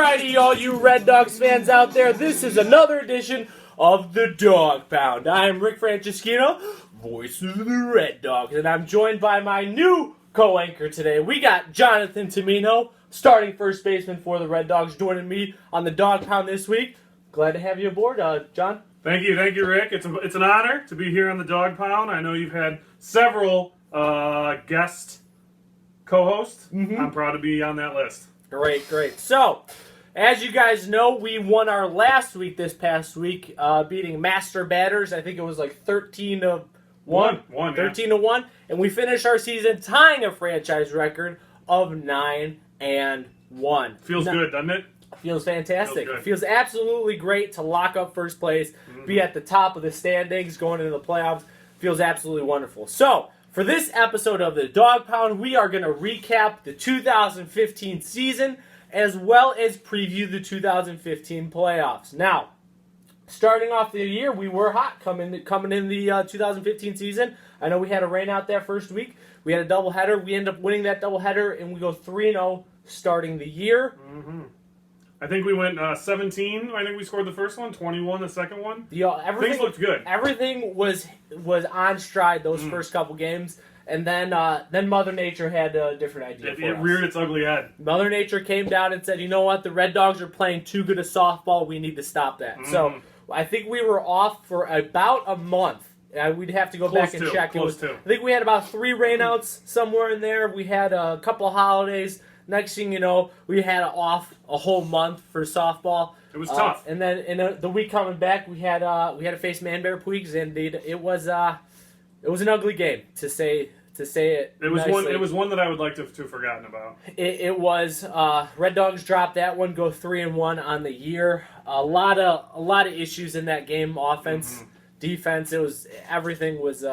Alrighty, all you Red Dogs fans out there, this is another edition of the Dog Pound. I am Rick Franceschino, voice of the Red Dogs, and I'm joined by my new co-anchor today. We got Jonathan Tumino, starting first baseman for the Red Dogs, joining me on the Dog Pound this week. Glad to have you aboard, John. Thank you, Rick. It's an honor to be here on the Dog Pound. I know you've had several guest co-hosts. Mm-hmm. I'm proud to be on that list. Great. So, as you guys know, we won our last week this past week, beating Master Batters. I think it was like 13-1. 13-1. And we finished our season tying a franchise record of 9-1. Feels good, doesn't it? Feels fantastic. Feels absolutely great to lock up first place, be at the top of the standings going into the playoffs. Feels absolutely wonderful. So, for this episode of the Dog Pound, we are going to recap the 2015 season as well as preview the 2015 playoffs. Now, starting off the year, we were hot coming in the 2015 season. I know we had a rain out that first week. We had a doubleheader. We ended up winning that doubleheader, and we go 3-0 starting the year. Mm-hmm. I think we went 17. I think we scored the first one, 21 the second one. Things looked good. Everything was on stride those first couple games, and then Mother Nature had a different idea for us. It reared its ugly head. Mother Nature came down and said, you know what, the Red Dogs are playing too good a softball. We need to stop that. So I think we were off for about a month. We'd have to go back and check. I think we had about 3 rainouts somewhere in there. We had a couple of holidays. Next thing you know, we had off a whole month for softball. It was tough. And then in the week coming back, we had to face Man-Bear Puigs, and it was an ugly game to say it. It was nicely. It was one that I would like to have forgotten about. It was Red Dogs dropped that one, go 3-1 on the year. A lot of issues in that game. Offense, defense. Everything was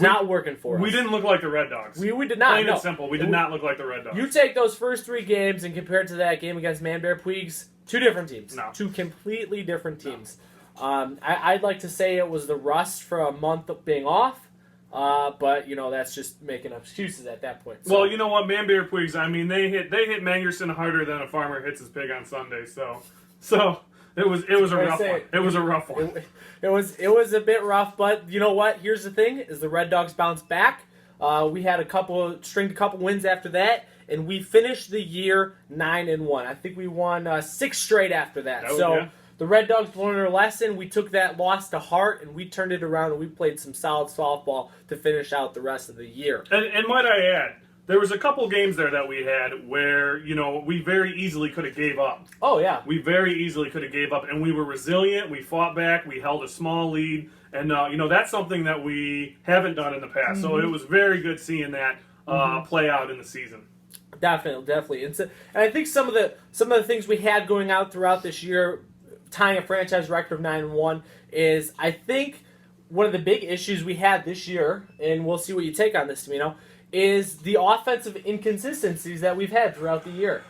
not working for us. We didn't look like the Red Dogs. We did not. Plain and simple. We did not look like the Red Dogs. You take those first 3 games and compare it to that game against Man-Bear Puigs, 2 different teams. No. 2 completely different teams. No. I'd like to say it was the rust for a month of being off, but that's just making excuses at that point. So. Well, you know what, Man-Bear Puigs, I mean, they hit Mangerson harder than a farmer hits his pig on Sunday. So it was a rough one. It was a rough one. It was a bit rough, but you know what? Here's the thing: is the Red Dogs bounced back. We had a couple wins after that, and we finished the year 9-1. I think we won 6 straight after that. The Red Dogs learned their lesson. We took that loss to heart, and we turned it around, and we played some solid softball to finish out the rest of the year. And might I add, there was a couple games there that we had where, we very easily could have gave up. Oh, yeah. We very easily could have gave up, and we were resilient. We fought back. We held a small lead. And, that's something that we haven't done in the past. So it was very good seeing that play out in the season. Definitely. And I think some of the things we had going out throughout this year, tying a franchise record of 9-1, is I think one of the big issues we had this year, and we'll see what you take on this, Tumino, is the offensive inconsistencies that we've had throughout the year.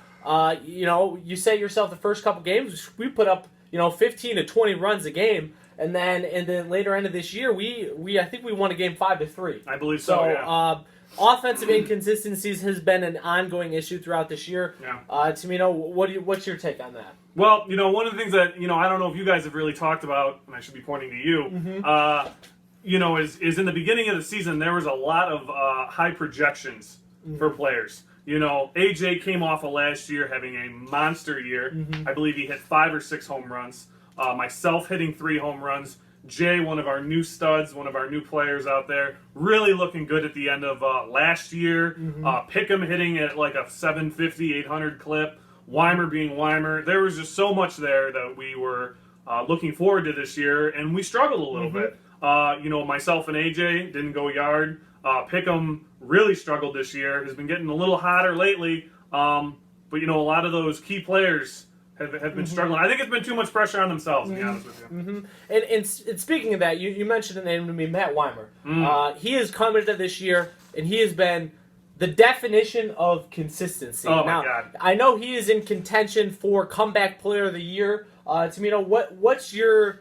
You say yourself the first couple games, we put up 15 to 20 runs a game, and then later end of this year, I think we won a game 5-3. I believe so. Yeah. Offensive inconsistencies has been an ongoing issue throughout this year. Yeah. Tumino, what's your take on that? Well, one of the things that I don't know if you guys have really talked about, and I should be pointing to you. Is in the beginning of the season, there was a lot of high projections for players. AJ came off of last year having a monster year. I believe he hit 5 or 6 home runs. Myself hitting 3 home runs. Jay, one of our new studs, one of our new players out there, really looking good at the end of last year. Pickham hitting at like a 750, 800 clip. Weimer being Weimer. There was just so much there that we were looking forward to this year, and we struggled a little bit. Myself and AJ didn't go yard. Pickham really struggled this year. Has been getting a little hotter lately. But a lot of those key players have been struggling. I think it's been too much pressure on themselves, to be honest with you. And speaking of that, you mentioned the name to me, Matt Weimer. He has come into this year, and he has been the definition of consistency. Oh, my God. I know he is in contention for comeback player of the year. Tumino, what's your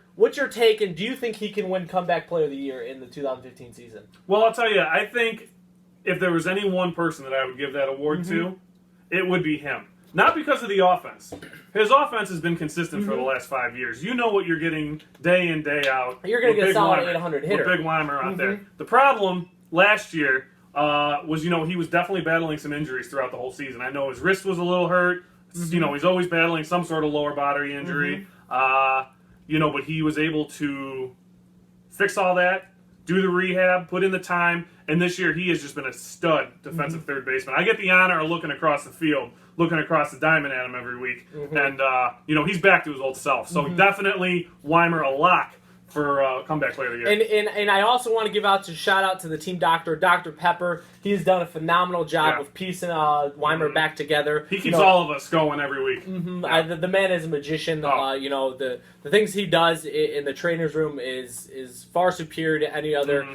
take, and do you think he can win comeback player of the year in the 2015 season? Well, I'll tell you, I think if there was any one person that I would give that award to, it would be him. not because of the offense. His offense has been consistent for the last 5 years. You know what you're getting day in, day out. You're going to get a solid Weimer, 800 hitter. with Big Weimer out there. The problem last year was, he was definitely battling some injuries throughout the whole season. I know his wrist was a little hurt. He's always battling some sort of lower body injury. But he was able to fix all that, do the rehab, put in the time, and this year he has just been a stud defensive third baseman. I get the honor of looking across the field, looking across the diamond at him every week, and he's back to his old self. So definitely Weimer a lock for comeback player of the year. And I also want to give shout out to the team doctor, Dr. Pepper. He's done a phenomenal job of piecing Weimer back together. He keeps all of us going every week. The man is a magician. The things he does in the trainer's room is far superior to any other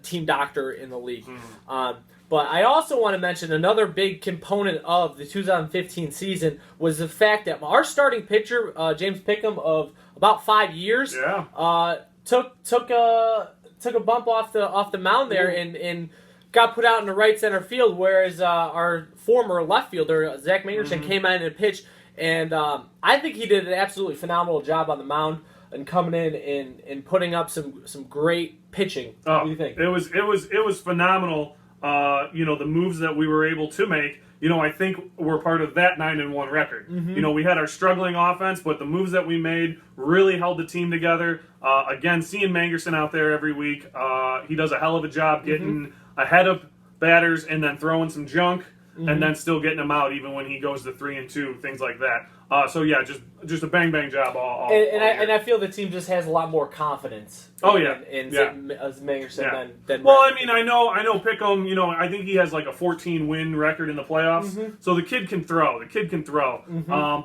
team doctor in the league. But I also want to mention another big component of the 2015 season was the fact that our starting pitcher, James Pickham, of about 5 years, took a bump off the mound there and got put out in the right center field, whereas our former left fielder, Zach Mangerson, came in and pitched, and I think he did an absolutely phenomenal job on the mound and coming in and putting up some great pitching. What do you think? It was phenomenal. The moves that we were able to make, I think were part of that 9-1 record. We had our struggling offense, but the moves that we made really held the team together. Again, seeing Mangerson out there every week, he does a hell of a job getting ahead of batters and then throwing some junk and then still getting them out even when he goes to 3-2, things like that. Just a bang job all and I feel the team just has a lot more confidence. In Mangerson than. Well, I know Pickham. I think he has like a 14-win record in the playoffs. So the kid can throw.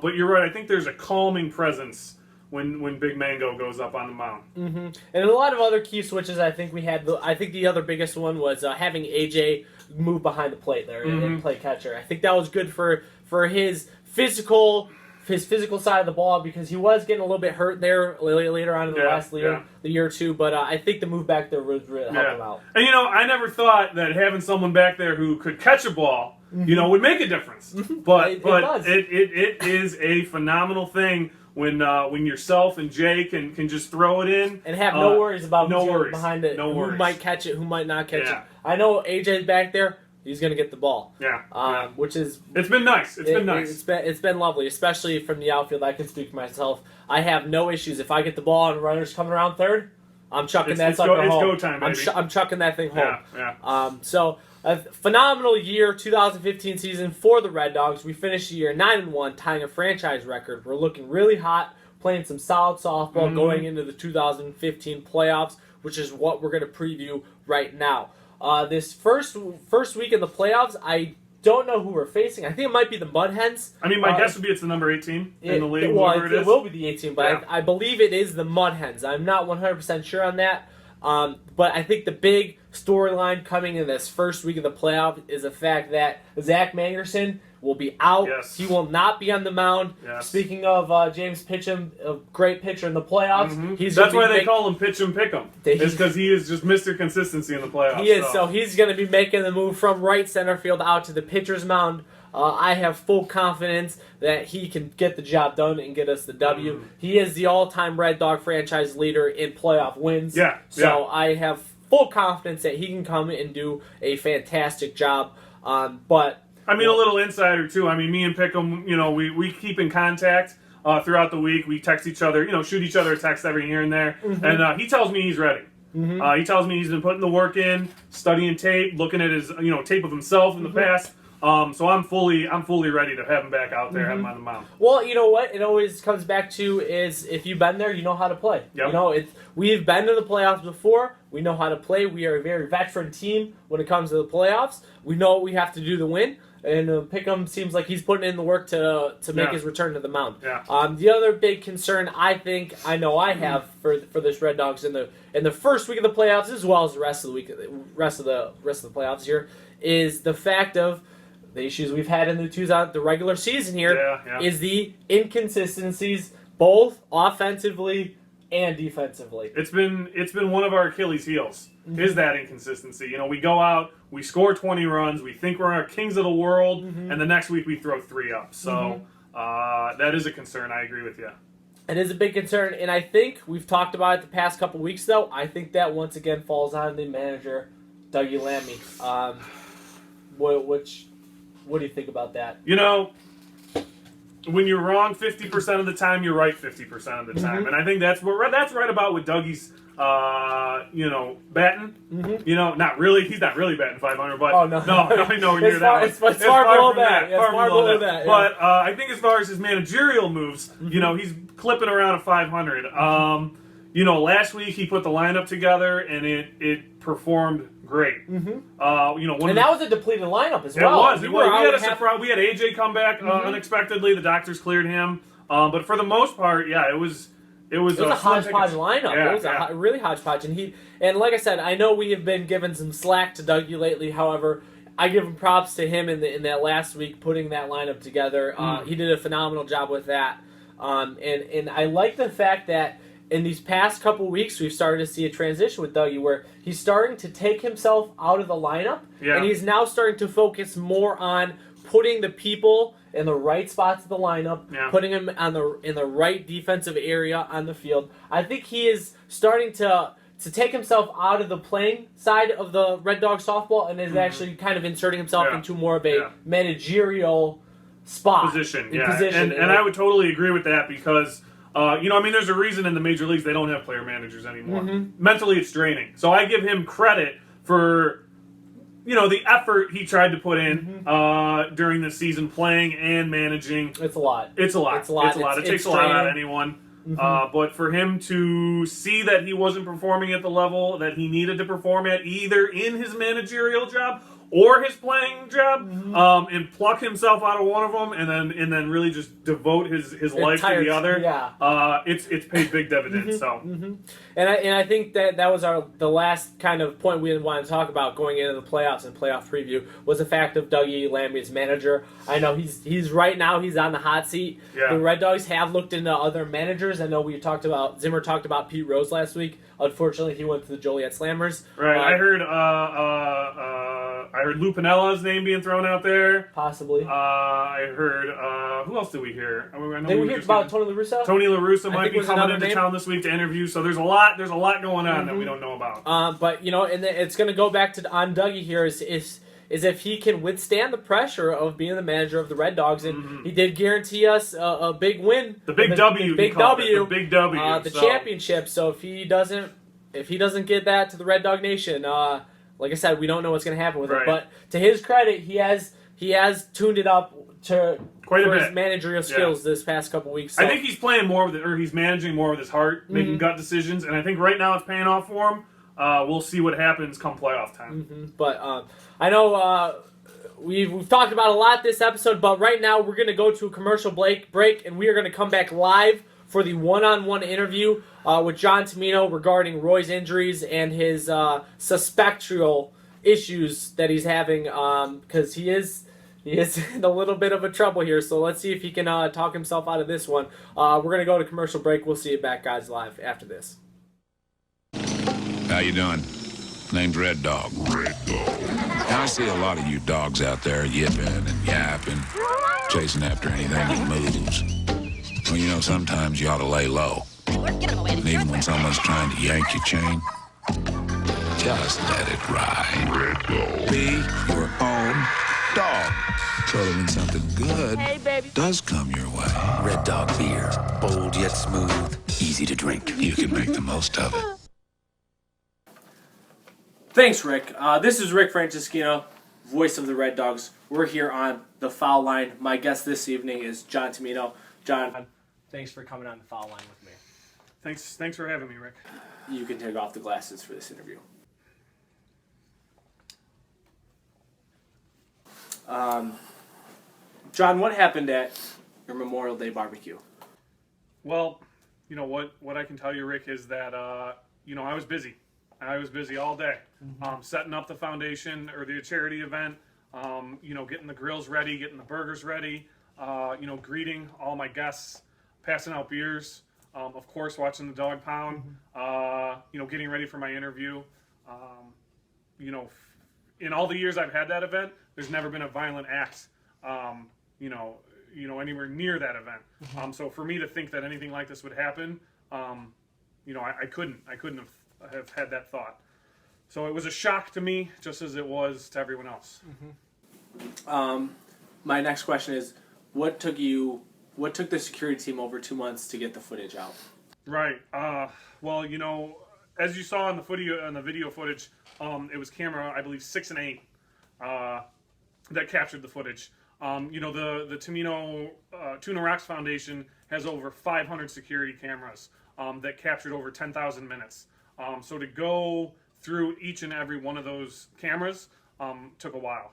But you're right. I think there's a calming presence when Big Mango goes up on the mound. And a lot of other key switches. I think we had. I think the other biggest one was having AJ move behind the plate there and play catcher. I think that was good for his physical side of the ball because he was getting a little bit hurt there later on in the last year or two. But I think the move back there was really helping him out. And I never thought that having someone back there who could catch a ball, would make a difference. But it is a phenomenal thing when yourself and Jay can just throw it in and have no worries about who's behind it, who might catch it, who might not catch it. I know AJ's back there. He's going to get the ball. Which is... It's been nice. It's been lovely, especially from the outfield. I can speak for myself. I have no issues. If I get the ball and runners coming around third, I'm chucking that sucker home. It's go time, baby. I'm chucking that thing home. So, a phenomenal year, 2015 season for the Red Dogs. We finished the year 9-1, tying a franchise record. We're looking really hot, playing some solid softball going into the 2015 playoffs, which is what we're going to preview right now. This first week in the playoffs, I don't know who we're facing. I think it might be the Mud Hens. My guess would be it's the number 18 in the league. It will be the 18, but I believe it is the Mud Hens. I'm not 100% sure on that. But I think the big storyline coming in this first week of the playoff is the fact that Zach Mangerson will be out. Yes. He will not be on the mound. Yes. Speaking of James Pitchum, a great pitcher in the playoffs. That's why they call him Pitchum Pickham. It's because he is just Mr. Consistency in the playoffs. He is, so he's going to be making the move from right center field out to the pitcher's mound. I have full confidence that he can get the job done and get us the W. He is the all-time Red Dog franchise leader in playoff wins. So I have full confidence that he can come and do a fantastic job. But a little insider too. Me and Pickham, we keep in contact throughout the week. We text each other, shoot each other a text every here and there. And he tells me he's ready. He tells me he's been putting the work in, studying tape, looking at his tape of himself in the past. So I'm fully ready to have him back out there, have him on the mound. Well, you know what? It always comes back to is if you've been there, you know how to play. We've been to the playoffs before. We know how to play. We are a very veteran team when it comes to the playoffs. We know what we have to do to win. And Pickham seems like he's putting in the work to make his return to the mound. The other big concern I have for this Red Dogs in the first week of the playoffs as well as the rest of the playoffs here is the fact of the issues we've had in the regular season here is the inconsistencies both offensively and defensively. It's been one of our Achilles' heels, is that inconsistency. You know, we go out, we score 20 runs, we think we're our kings of the world, and the next week we throw 3 up. So that is a concern. I agree with you. It is a big concern, and I think we've talked about it the past couple weeks, though. I think that once again falls on the manager, Dougie Lammy. What do you think about that? You know, when you're wrong 50% of the time, you're right 50% of the time, and I think that's right about with Dougie's, batting. You know, not really. He's not really batting 500, but no, nowhere near that. It's far below that. It's far below that. Yeah. But I think as far as his managerial moves, you know, he's clipping around a 500. Last week he put the lineup together and it performed great. And that was a depleted lineup as well. It was. We had a surprise. We had AJ come back unexpectedly. The doctors cleared him. But for the most part, yeah, it was a hodgepodge lineup. Yeah, it was really hodgepodge, and like I said, I know we have been giving some slack to Dougie lately. However, I give him props to him in that last week putting that lineup together. He did a phenomenal job with that, and I like the fact that in these past couple weeks we've started to see a transition with Dougie where he's starting to take himself out of the lineup, and he's now starting to focus more on putting the people in the right spots of the lineup, putting him in the right defensive area on the field. I think he is starting to take himself out of the playing side of the Red Dog softball and is actually kind of inserting himself into more of a managerial position. And I would totally agree with that because there's a reason in the major leagues they don't have player managers anymore. Mentally, it's draining. So I give him credit for the effort he tried to put in during the season, playing and managing. It's a lot. It takes a lot out of anyone. But for him to see that he wasn't performing at the level that he needed to perform at, either in his managerial job or his playing job, and pluck himself out of one of them, and then really just devote his life to the other. It's paid big dividends. And I think that was the last kind of point we wanted to talk about going into the playoffs and playoff preview was the fact of Dougie Lammy's manager. I know he's right now he's on the hot seat. The Red Dogs have looked into other managers. I know Zimmer talked about Pete Rose last week. Unfortunately, he went to the Joliet Slammers. Right. I heard Lou Pinella's name being thrown out there. Possibly. I heard who else did we hear? Did we hear about Tony La Russa? Tony La Russa might be coming into town this week to interview. So there's a lot going on that we don't know about. But and it's going to go back on Dougie here is if he can withstand the pressure of being the manager of the Red Dogs, and he did guarantee us a big win. The big W. The championship. So if he doesn't get that to the Red Dog Nation, like I said, we don't know what's going to happen with him. But to his credit, he has tuned it up to quite a bit. His managerial skills this past couple weeks. So. I think he's playing more he's managing more with his heart, making gut decisions, and I think right now it's paying off for him. We'll see what happens come playoff time. But I know we've talked about a lot this episode, but right now we're going to go to a commercial break, and we are going to come back live for the one-on-one interview with John Tumino regarding Roy's injuries and his suspectual issues that he's having because he is in a little bit of a trouble here. So let's see if he can talk himself out of this one. We're going to go to commercial break. We'll see you back, guys, live after this. How you doing? Name's Red Dog. Red Dog. Now, I see a lot of you dogs out there yipping and yapping, chasing after anything that moves. Well, sometimes you ought to lay low. And even when someone's trying to yank your chain, just let it ride. Red Dog. Be your own dog. So that when something good does come your way. Red Dog beer. Bold yet smooth. Easy to drink. You can make the most of it. Thanks, Rick. This is Rick Franceschino, voice of the Red Dogs. We're here on The Foul Line. My guest this evening is John Tumino. John, thanks for coming on The Foul Line with me. Thanks for having me, Rick. You can take off the glasses for this interview. John, what happened at your Memorial Day barbecue? Well, what I can tell you, Rick, is that I was busy. I was busy all day, setting up the foundation or the charity event, getting the grills ready, getting the burgers ready, greeting all my guests, passing out beers. Of course, watching the dog pound, getting ready for my interview. In all the years I've had that event, there's never been a violent act, anywhere near that event. So for me to think that anything like this would happen, I couldn't have had that thought. So it was a shock to me, just as it was to everyone else. My next question is, what took the security team over 2 months to get the footage out? Right. Well, as you saw in the video footage, it was camera, I believe, 6 and 8 that captured the footage. The Tumino Tuna Rocks Foundation has over 500 security cameras that captured over 10,000 minutes. So to go through each and every one of those cameras took a while.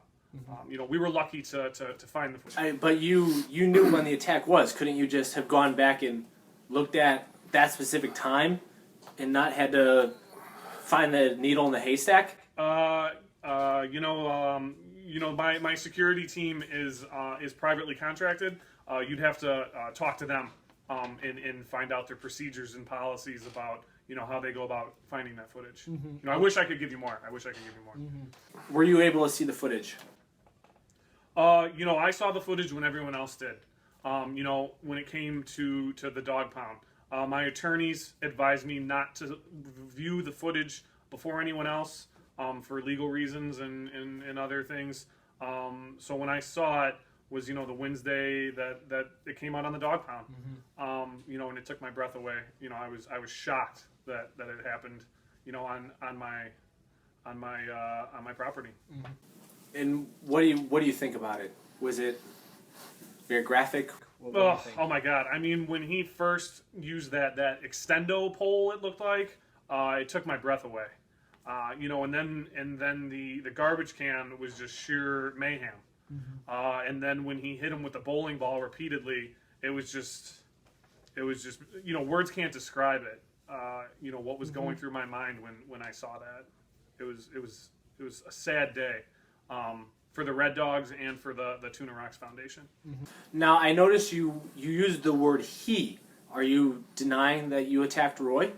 We were lucky to find the footage. But you knew when the attack was. Couldn't you just have gone back and looked at that specific time and not had to find the needle in the haystack? My security team is privately contracted. You'd have to talk to them and find out their procedures and policies about how they go about finding that footage. I wish I could give you more. Were you able to see the footage? I saw the footage when everyone else did. When it came to the dog pound. My attorneys advised me not to view the footage before anyone else for legal reasons and other things. So when I saw it was, the Wednesday that it came out on the dog pound. And it took my breath away. I was shocked that it happened, on my property. And what do you think about it? Was it very graphic? Oh my God! I mean, when he first used that extendo pole, it looked like it took my breath away. And then the garbage can was just sheer mayhem. And then when he hit him with the bowling ball repeatedly, it was just words can't describe it. What was going through my mind when I saw that. It was a sad day. For the Red Dogs and for the Tuna Rocks Foundation. Now, I noticed you used the word he. Are you denying that you attacked Roy?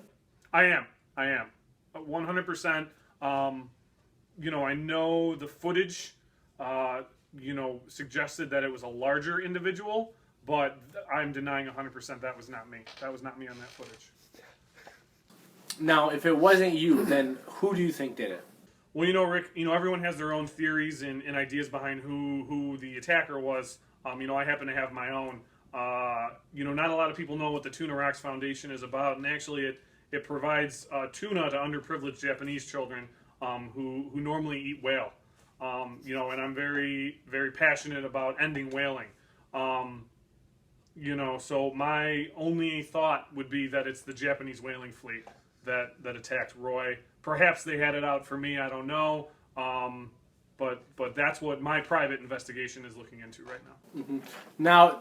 I am. 100%. I know the footage, suggested that it was a larger individual, but I'm denying 100% that was not me. That was not me on that footage. Now, if it wasn't you, then who do you think did it? Well, Rick, everyone has their own theories and ideas behind who the attacker was. I happen to have my own. Not a lot of people know what the Tuna Rocks Foundation is about, and actually it provides tuna to underprivileged Japanese children who normally eat whale. And I'm very, very passionate about ending whaling. So my only thought would be that it's the Japanese whaling fleet that attacked Roy. Perhaps they had it out for me. I don't know. But that's what my private investigation is looking into right now. Now,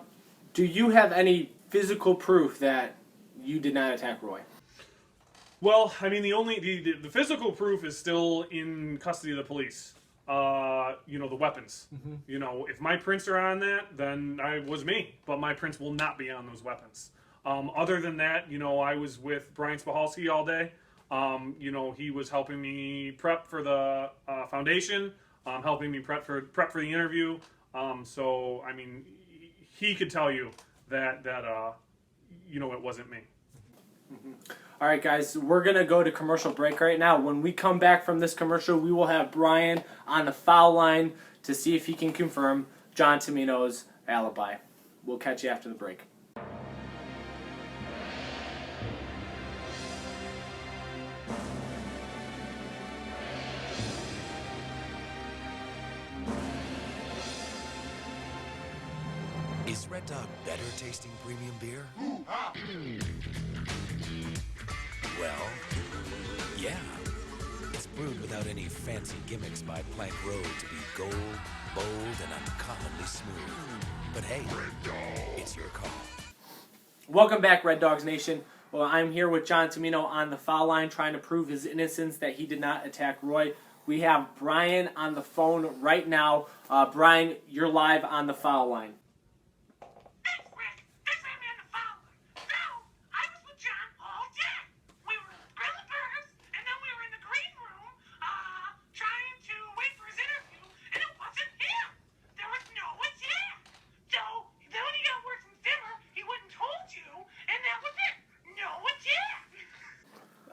do you have any physical proof that you did not attack Roy? Well, I mean, the physical proof is still in custody of the police. The weapons. If my prints are on that, then I was me. But my prints will not be on those weapons. Other than that, I was with Brian Spahalski all day. He was helping me prep for the foundation, helping me prep for the interview. So, I mean, he could tell you that it wasn't me. All right, guys, we're going to go to commercial break right now. When we come back from this commercial, we will have Brian on the foul line to see if he can confirm John Tumino's alibi. We'll catch you after the break. Is Red Dog better tasting premium beer? Well, yeah. It's brewed without any fancy gimmicks by Plank Road to be gold, bold, and uncommonly smooth. But hey, it's your call. Welcome back, Red Dogs Nation. Well, I'm here with John Tumino on the foul line trying to prove his innocence that he did not attack Roy. We have Brian on the phone right now. Brian, you're live on the foul line. Hey, Rick, they ran me on the foul line. No, I was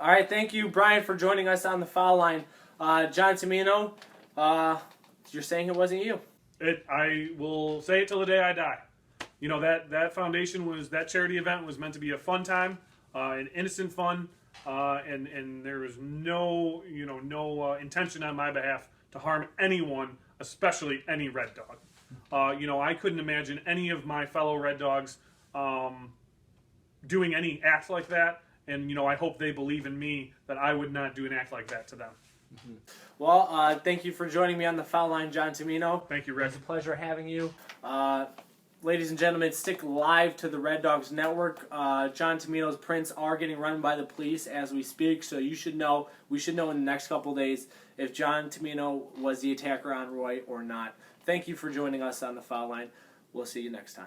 All right, thank you, Brian, for joining us on the foul line. John Tumino, you're saying it wasn't you. I will say it till the day I die. You know, that foundation that charity event was meant to be a fun time, an innocent fun, and there was no intention on my behalf to harm anyone, especially any Red Dog. I couldn't imagine any of my fellow Red Dogs doing any act like that, and I hope they believe in me that I would not do an act like that to them. Mm-hmm. Well, thank you for joining me on the foul line, John Tumino. Thank you, Rick. It's a pleasure having you. Ladies and gentlemen, stick live to the Red Dogs Network. John Tumino's prints are getting run by the police as we speak, so we should know in the next couple days if John Tumino was the attacker on Roy or not. Thank you for joining us on the foul line. We'll see you next time.